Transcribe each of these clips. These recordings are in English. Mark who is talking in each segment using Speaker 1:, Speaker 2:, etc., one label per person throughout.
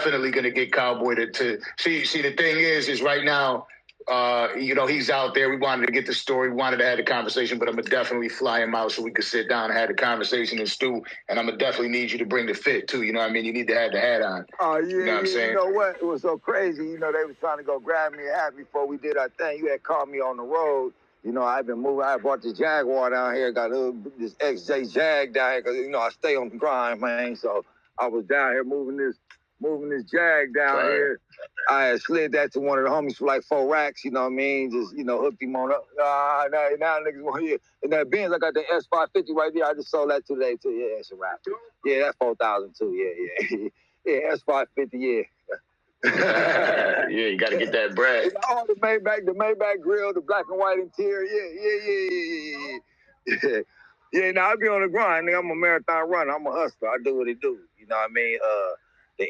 Speaker 1: definitely going to get Cowboy to see. The thing is right now, he's out there. We wanted to get the story. We wanted to have the conversation, but I'm going to definitely fly him out so we could sit down and have the conversation and Stu. And I'm going to definitely need you to bring the fit, too. You know what I mean? You need to have the hat on.
Speaker 2: Oh, yeah,
Speaker 1: you know what I'm saying?
Speaker 2: You know what? It was so crazy. You know, they was trying to go grab me a hat before we did our thing. You had called me on the road. You know, I've been moving. I brought the Jaguar down here. Got this XJ Jag down here because, I stay on the grind, man. So I was down here moving this Jag down here. I had slid that to one of the homies for like 4 racks, you know what I mean? Just, hooked him on up. Now niggas want to hear. And that Benz, I got the S550 right there. I just sold that today, too. Yeah, it's a wrap. Yeah, that's 4,000 too. Yeah. Yeah, S550, yeah.
Speaker 1: Yeah, you got to get that bread.
Speaker 2: All the Maybach grill, the black and white interior. Yeah. Yeah, now I be on the grind, nigga. I'm a marathon runner. I'm a hustler. I do what it do. You know what I mean? The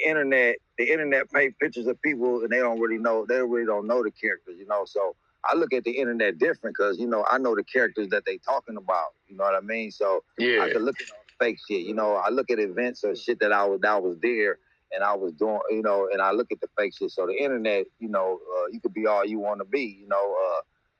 Speaker 2: internet paint pictures of people and they really don't know the characters, So I look at the internet different because, I know the characters that they talking about. You know what I mean? So I can look at all the fake shit. I look at events or shit that was there and I was doing, and I look at the fake shit. So the internet, you could be all you want to be,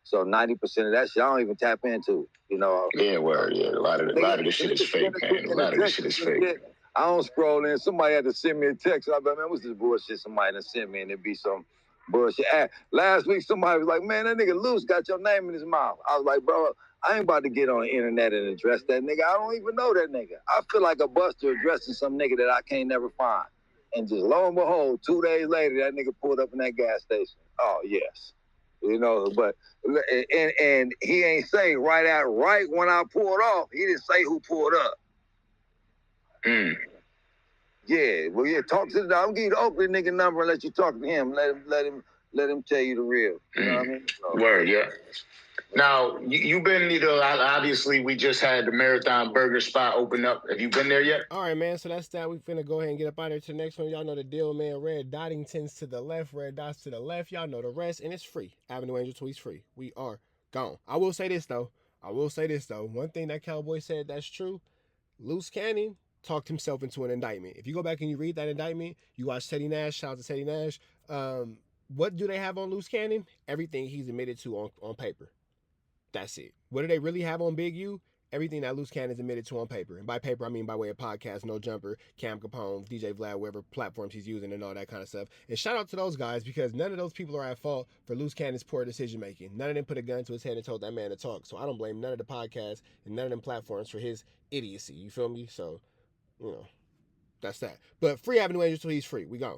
Speaker 2: So 90% of that shit I don't even tap into,
Speaker 1: Yeah, word. Yeah, a lot of the shit is fake, man. A lot of the shit is fake.
Speaker 2: I don't scroll in. Somebody had to send me a text. I was like, man, what's this bullshit somebody done sent me? And it'd be some bullshit. Last week, somebody was like, man, that nigga Loose got your name in his mouth. I was like, bro, I ain't about to get on the internet and address that nigga. I don't even know that nigga. I feel like a buster addressing some nigga that I can't never find. And just lo and behold, 2 days later, that nigga pulled up in that gas station. Oh, yes. But and he ain't say right when I pulled off, he didn't say who pulled up. Yeah, well, talk to the. I'll give you the Oakland nigga number and let you talk to him. Let him tell you the real. You know what I mean? So,
Speaker 1: word, yeah. Now you've been, obviously we just had the Marathon Burger spot open up. Have you been there yet?
Speaker 3: All right, man. So that's that. We finna go ahead and get up out of here to the next one. Y'all know the deal, man. Red Dottingtons to the left, red dots to the left. Y'all know the rest, and it's free. Avenue Angel Tweets free. We are gone. I will say this though. One thing that Cowboy said that's true. Loose Cannon talked himself into an indictment. If you go back and you read that indictment, you watch Teddy Nash, shout out to Teddy Nash. What do they have on Loose Cannon? Everything he's admitted to on paper. That's it. What do they really have on Big U? Everything that Loose Cannon's admitted to on paper. And by paper, I mean by way of podcast, No Jumper, Cam Capone, DJ Vlad, whatever platforms he's using and all that kind of stuff. And shout out to those guys because none of those people are at fault for Loose Cannon's poor decision making. None of them put a gun to his head and told that man to talk. So I don't blame none of the podcasts and none of them platforms for his idiocy. You feel me? So, that's that. But free Avenue Angel, so he's free. We gone.